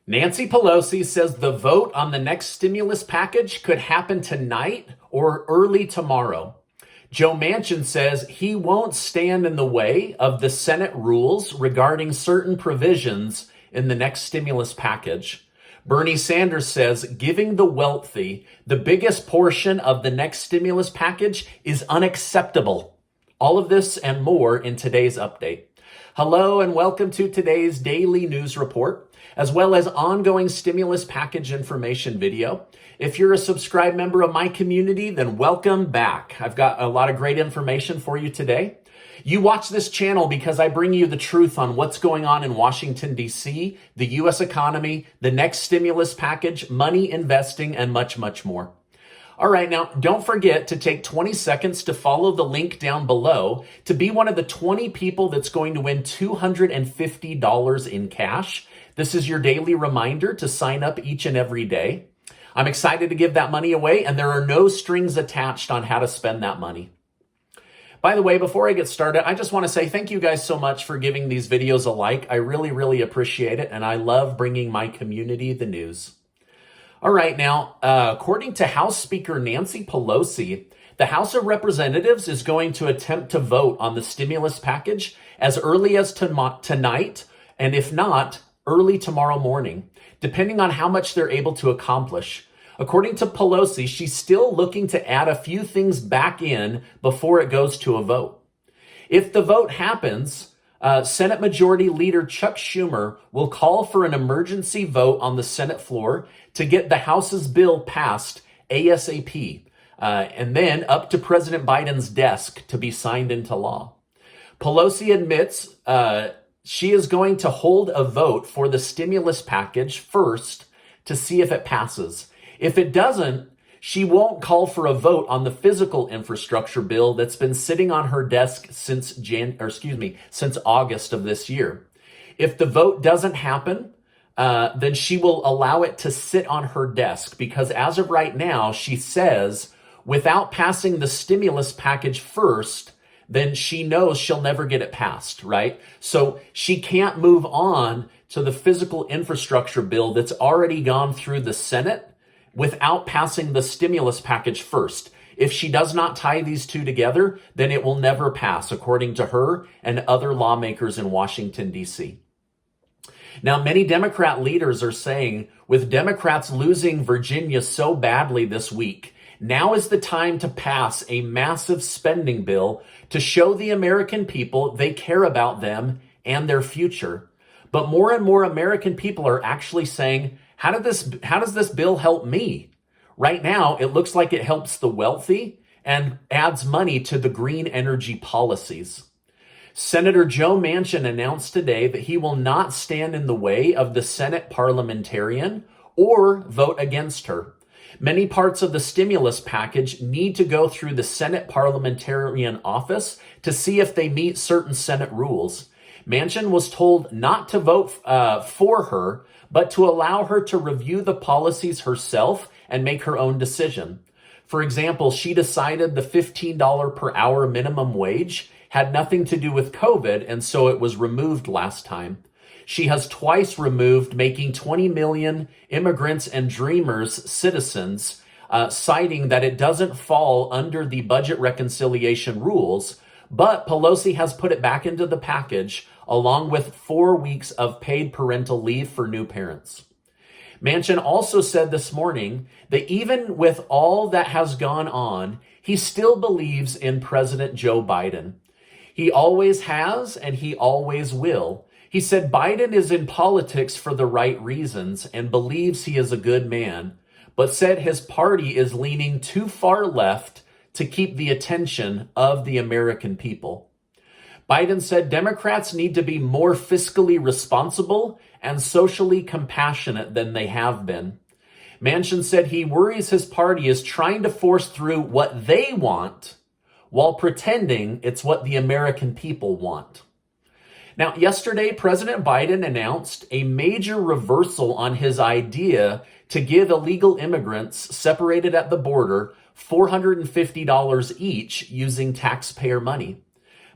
Nancy Pelosi says the vote on the next stimulus package could happen tonight or early tomorrow. Joe Manchin says he won't stand in the way of the Senate rules regarding certain provisions in the next stimulus package. Bernie Sanders says giving the wealthy the biggest portion of the next stimulus package is unacceptable. All of this and more in today's update. Hello and welcome to today's daily news report, as well as ongoing stimulus package information video. If you're a subscribed member of my community, then welcome back. I've got a lot of great information for you today. You watch this channel because I bring you the truth on what's going on in Washington, D.C., the U.S. economy, the next stimulus package, money, investing, and much, much more. All right, now don't forget to take 20 seconds to follow the link down below to be one of the 20 people that's going to win $250 in cash. This is your daily reminder to sign up each and every day. I'm excited to give that money away, and there are no strings attached on how to spend that money. By the way, before I get started, I just want to say thank you guys so much for giving these videos a like. I really, really appreciate it, and I love bringing my community the news. All right, now, according to House Speaker Nancy Pelosi, the House of Representatives is going to attempt to vote on the stimulus package as early as tonight, and if not, early tomorrow morning, depending on how much they're able to accomplish. According to Pelosi, she's still looking to add a few things back in before it goes to a vote. If the vote happens, Senate Majority Leader Chuck Schumer will call for an emergency vote on the Senate floor to get the House's bill passed ASAP, and then up to President Biden's desk to be signed into law. Pelosi admits she is going to hold a vote for the stimulus package first to see if it passes. If it doesn't, she won't call for a vote on the physical infrastructure bill that's been sitting on her desk since August of this year. If the vote doesn't happen, then she will allow it to sit on her desk because as of right now, she says without passing the stimulus package first, then she knows she'll never get it passed, right? So she can't move on to the physical infrastructure bill that's already gone through the Senate without passing the stimulus package first. If she does not tie these two together, then it will never pass, according to her and other lawmakers in Washington, D.C. Now, many Democrat leaders are saying, with Democrats losing Virginia so badly this week, now is the time to pass a massive spending bill to show the American people they care about them and their future. But more and more American people are actually saying, how does this bill help me? Right now, it looks like it helps the wealthy and adds money to the green energy policies. Senator Joe Manchin announced today that he will not stand in the way of the Senate parliamentarian or vote against her. Many parts of the stimulus package need to go through the Senate parliamentarian office to see if they meet certain Senate rules. Manchin was told not to vote for her, but to allow her to review the policies herself and make her own decision. For example, she decided the $15 per hour minimum wage had nothing to do with COVID, and so it was removed last time. She has twice removed making 20 million immigrants and dreamers citizens, citing that it doesn't fall under the budget reconciliation rules, but Pelosi has put it back into the package along with 4 weeks of paid parental leave for new parents. Manchin also said this morning that even with all that has gone on, he still believes in President Joe Biden. He always has and he always will. He said Biden is in politics for the right reasons and believes he is a good man, but said his party is leaning too far left to keep the attention of the American people. Biden said Democrats need to be more fiscally responsible and socially compassionate than they have been. Manchin said he worries his party is trying to force through what they want while pretending it's what the American people want. Now, yesterday, President Biden announced a major reversal on his idea to give illegal immigrants separated at the border $450 each using taxpayer money.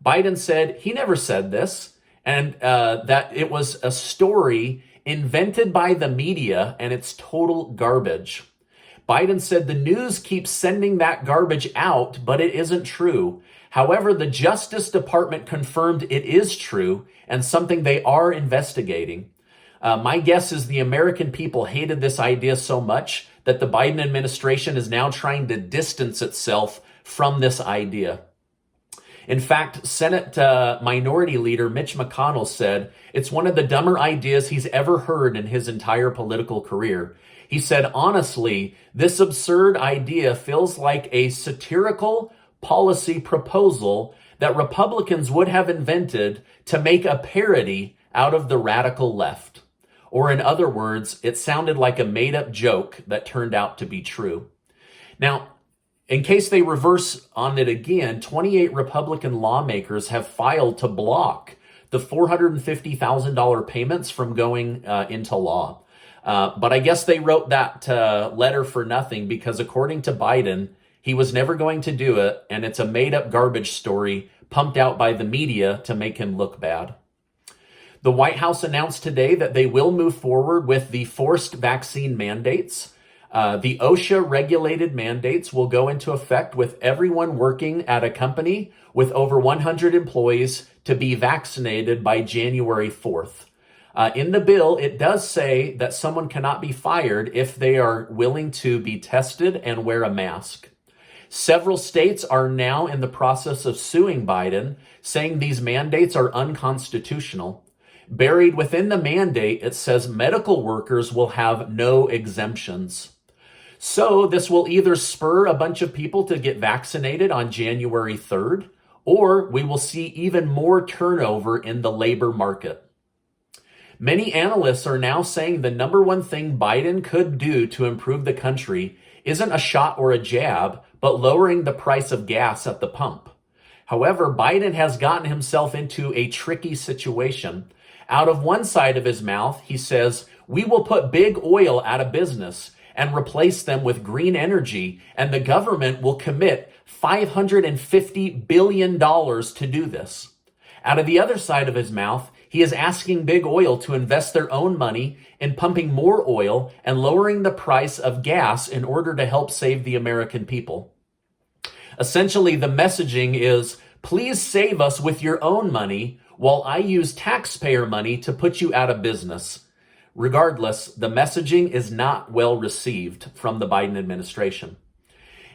Biden said he never said this, and that it was a story invented by the media, and it's total garbage. Biden said the news keeps sending that garbage out, but it isn't true. However, the Justice Department confirmed it is true and something they are investigating. My guess is the American people hated this idea so much that the Biden administration is now trying to distance itself from this idea. In fact, Senate Minority Leader Mitch McConnell said it's one of the dumber ideas he's ever heard in his entire political career. He said, honestly, this absurd idea feels like a satirical policy proposal that Republicans would have invented to make a parody out of the radical left. Or in other words, it sounded like a made-up joke that turned out to be true. Now, in case they reverse on it again, 28 Republican lawmakers have filed to block the $450,000 payments from going into law. But I guess they wrote that letter for nothing because according to Biden, he was never going to do it, and it's a made-up garbage story pumped out by the media to make him look bad. The White House announced today that they will move forward with the forced vaccine mandates. The OSHA-regulated mandates will go into effect with everyone working at a company with over 100 employees to be vaccinated by January 4th. In the bill, it does say that someone cannot be fired if they are willing to be tested and wear a mask. Several states are now in the process of suing Biden, saying these mandates are unconstitutional. Buried within the mandate, it says medical workers will have no exemptions. So this will either spur a bunch of people to get vaccinated on January 3rd, or we will see even more turnover in the labor market. Many analysts are now saying the number one thing Biden could do to improve the country isn't a shot or a jab, but lowering the price of gas at the pump. However, Biden has gotten himself into a tricky situation. Out of one side of his mouth, he says, we will put big oil out of business and replace them with green energy, and the government will commit $550 billion to do this. Out of the other side of his mouth, he is asking big oil to invest their own money in pumping more oil and lowering the price of gas in order to help save the American people. Essentially, the messaging is, please save us with your own money while I use taxpayer money to put you out of business. Regardless, the messaging is not well received from the Biden administration.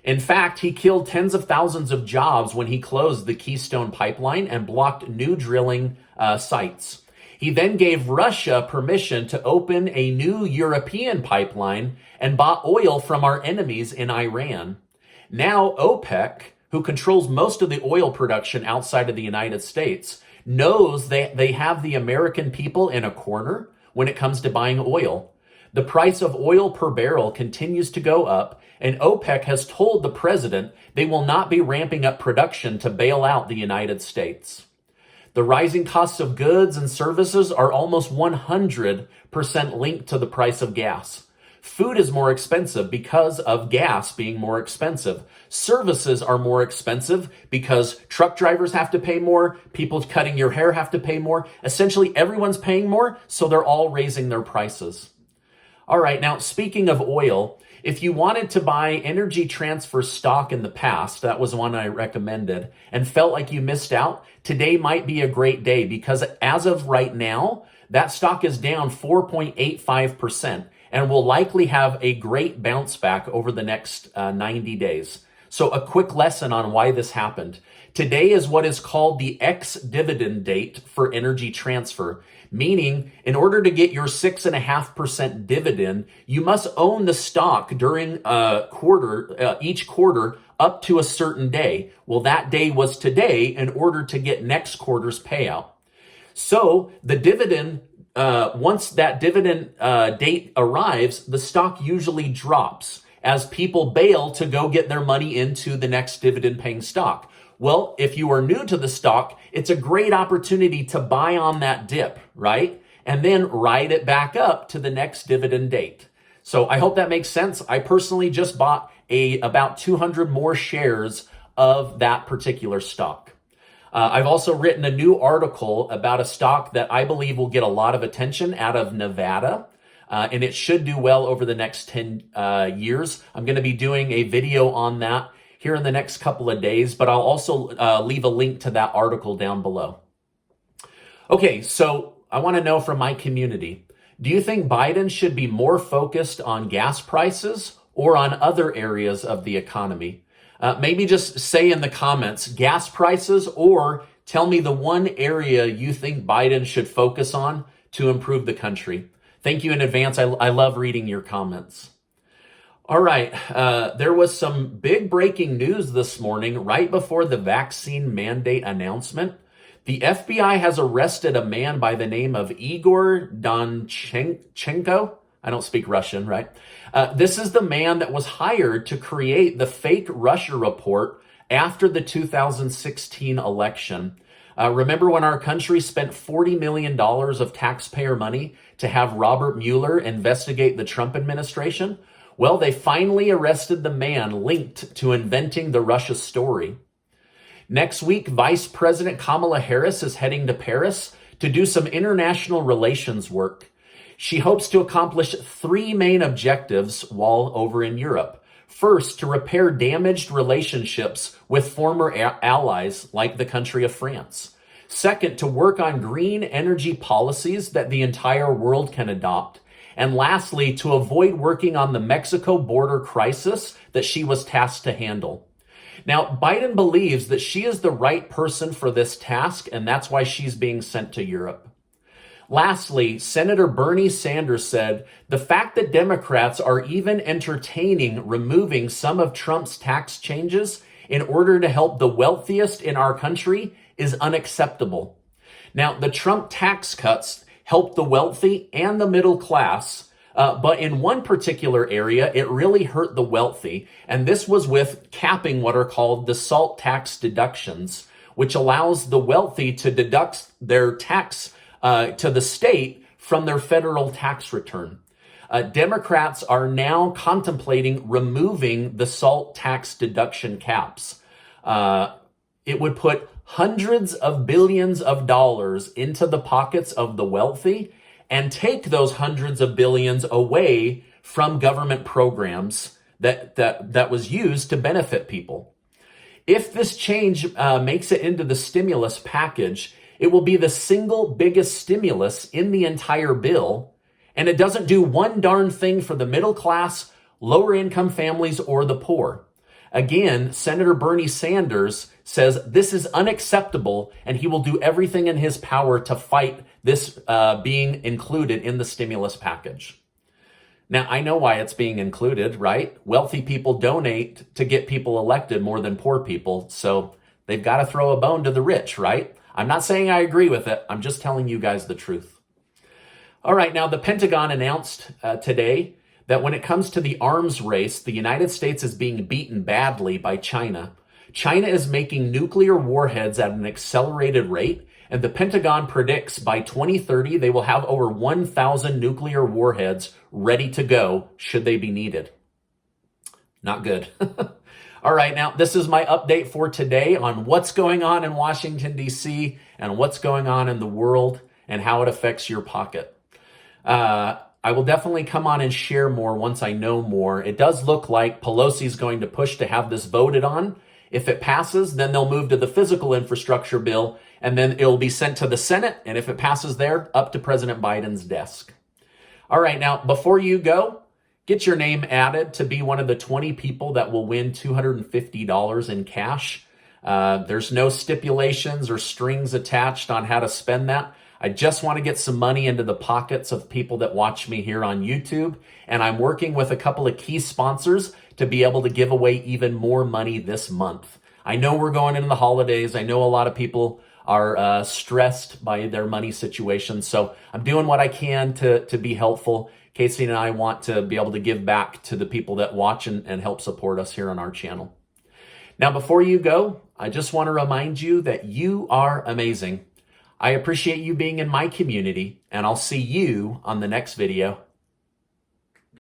In fact, he killed tens of thousands of jobs when he closed the Keystone Pipeline and blocked new drilling sites. He then gave Russia permission to open a new European pipeline and bought oil from our enemies in Iran. Now OPEC, who controls most of the oil production outside of the United States, knows they have the American people in a corner when it comes to buying oil. The price of oil per barrel continues to go up, and OPEC has told the president they will not be ramping up production to bail out the United States. The rising costs of goods and services are almost 100% linked to the price of gas. Food is more expensive because of gas being more expensive. Services are more expensive because truck drivers have to pay more, people cutting your hair have to pay more. Essentially, everyone's paying more, so they're all raising their prices. All right, now speaking of oil, if you wanted to buy Energy Transfer stock in the past, that was one I recommended, and felt like you missed out, today might be a great day because as of right now, that stock is down 4.85%. and will likely have a great bounce back over the next 90 days. So a quick lesson on why this happened. Today is what is called the ex-dividend date for Energy Transfer, meaning in order to get your 6.5% dividend, you must own the stock during each quarter up to a certain day. Well, that day was today in order to get next quarter's payout. So the dividend once that dividend date arrives, the stock usually drops as people bail to go get their money into the next dividend paying stock. Well, if you are new to the stock, it's a great opportunity to buy on that dip, right? And then ride it back up to the next dividend date. So I hope that makes sense. I personally just bought about 200 more shares of that particular stock. I've also written a new article about a stock that I believe will get a lot of attention out of Nevada, and it should do well over the next 10 years. I'm going to be doing a video on that here in the next couple of days, but I'll also leave a link to that article down below. Okay, so I want to know from my community, do you think Biden should be more focused on gas prices or on other areas of the economy? Maybe just say in the comments, gas prices, or tell me the one area you think Biden should focus on to improve the country. Thank you in advance. I love reading your comments. All right. There was some big breaking news this morning right before the vaccine mandate announcement. The FBI has arrested a man by the name of Igor Danchenko. I don't speak Russian, right? This is the man that was hired to create the fake Russia report after the 2016 election. Remember when our country spent $40 million of taxpayer money to have Robert Mueller investigate the Trump administration? Well, they finally arrested the man linked to inventing the Russia story. Next week, Vice President Kamala Harris is heading to Paris to do some international relations work. She hopes to accomplish three main objectives while over in Europe. First, to repair damaged relationships with former allies like the country of France. Second, to work on green energy policies that the entire world can adopt. And lastly, to avoid working on the Mexico border crisis that she was tasked to handle. Now, Biden believes that she is the right person for this task, and that's why she's being sent to Europe. Lastly, Senator Bernie Sanders said, the fact that Democrats are even entertaining removing some of Trump's tax changes in order to help the wealthiest in our country is unacceptable. Now, the Trump tax cuts helped the wealthy and the middle class, but in one particular area, it really hurt the wealthy, and this was with capping what are called the SALT tax deductions, which allows the wealthy to deduct their tax to the state from their federal tax return. Democrats are now contemplating removing the SALT tax deduction caps. It would put hundreds of billions of dollars into the pockets of the wealthy and take those hundreds of billions away from government programs that was used to benefit people. If this change makes it into the stimulus package, it will be the single biggest stimulus in the entire bill, and it doesn't do one darn thing for the middle class, lower income families, or the poor. Again, Senator Bernie Sanders says this is unacceptable, and he will do everything in his power to fight this being included in the stimulus package. Now, I know why it's being included, right? Wealthy people donate to get people elected more than poor people, so they've got to throw a bone to the rich, right? I'm not saying I agree with it. I'm just telling you guys the truth. All right, now the Pentagon announced today that when it comes to the arms race, the United States is being beaten badly by China. China is making nuclear warheads at an accelerated rate, and the Pentagon predicts by 2030 they will have over 1,000 nuclear warheads ready to go should they be needed. Not good. All right, now this is my update for today on what's going on in Washington, D.C. and what's going on in the world and how it affects your pocket. I will definitely come on and share more once I know more. It does look like Pelosi is going to push to have this voted on. If it passes, then they'll move to the physical infrastructure bill, and then it'll be sent to the Senate. And if it passes there, up to President Biden's desk. All right, now before you go, get your name added to be one of the 20 people that will win $250 in cash. There's no stipulations or strings attached on how to spend that. I just want to get some money into the pockets of people that watch me here on YouTube. And I'm working with a couple of key sponsors to be able to give away even more money this month. I know we're going into the holidays. I know a lot of people are stressed by their money situation. So I'm doing what I can to be helpful. Casey and I want to be able to give back to the people that watch and help support us here on our channel. Now, before you go, I just want to remind you that you are amazing. I appreciate you being in my community, and I'll see you on the next video.